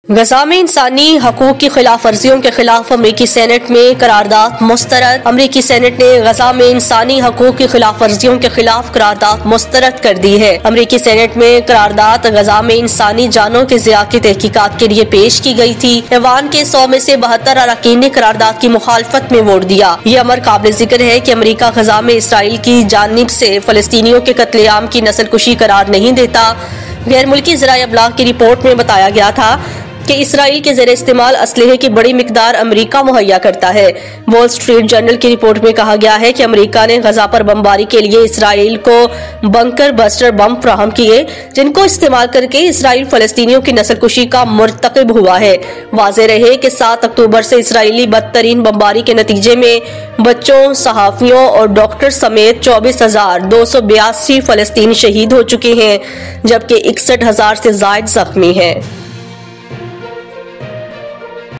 गजा में इंसानी हकूक की खिलाफ वर्जियों के खिलाफ अमरीकी सेनेट में करारदाद मुस्तरद। अमरीकी सेनेट ने गजा में इंसानी हकूक की खिलाफ वर्जियों के खिलाफ करारदाद मुस्तरद कर दी है। अमरीकी सेनेट में करारदाद गजा में इंसानी जानों के ज़िया की तहकीकात के लिए पेश की गई थी। ऐवान के 100 में से 72 अरकान ने करारदाद की मुखालफत में वोट दिया। ये अमर काबिल जिक्र है कि अमरीका गजा में इसराइल की जानिब से फलस्तीनियों के कत्लेआम की नस्लकुशी करार नहीं देता। गैर मुल्की ज़राए अबलाग की रिपोर्ट में बताया गया था कि इसराइल के ज़ेर इस्तेमाल असलहे की बड़ी मिकदार अमरीका मुहैया करता है। वॉल स्ट्रीट जर्नल की रिपोर्ट में कहा गया है कि अमरीका ने गजा पर बमबारी के लिए इसराइल को बंकर बस्टर बम फराहम किए, जिनको इस्तेमाल करके इसराइल फलस्तीनियों की नस्लकुशी का मुर्तकिब हुआ है। वाज़ेह रहे कि 7 अक्टूबर से इसराइली बदतरीन बमबारी के नतीजे में बच्चों, सहाफ़ियों और डॉक्टर समेत 24,282 फलस्तीनी शहीद हो चुके हैं, जबकि 61,000 से ज़ायद जख्मी हैं।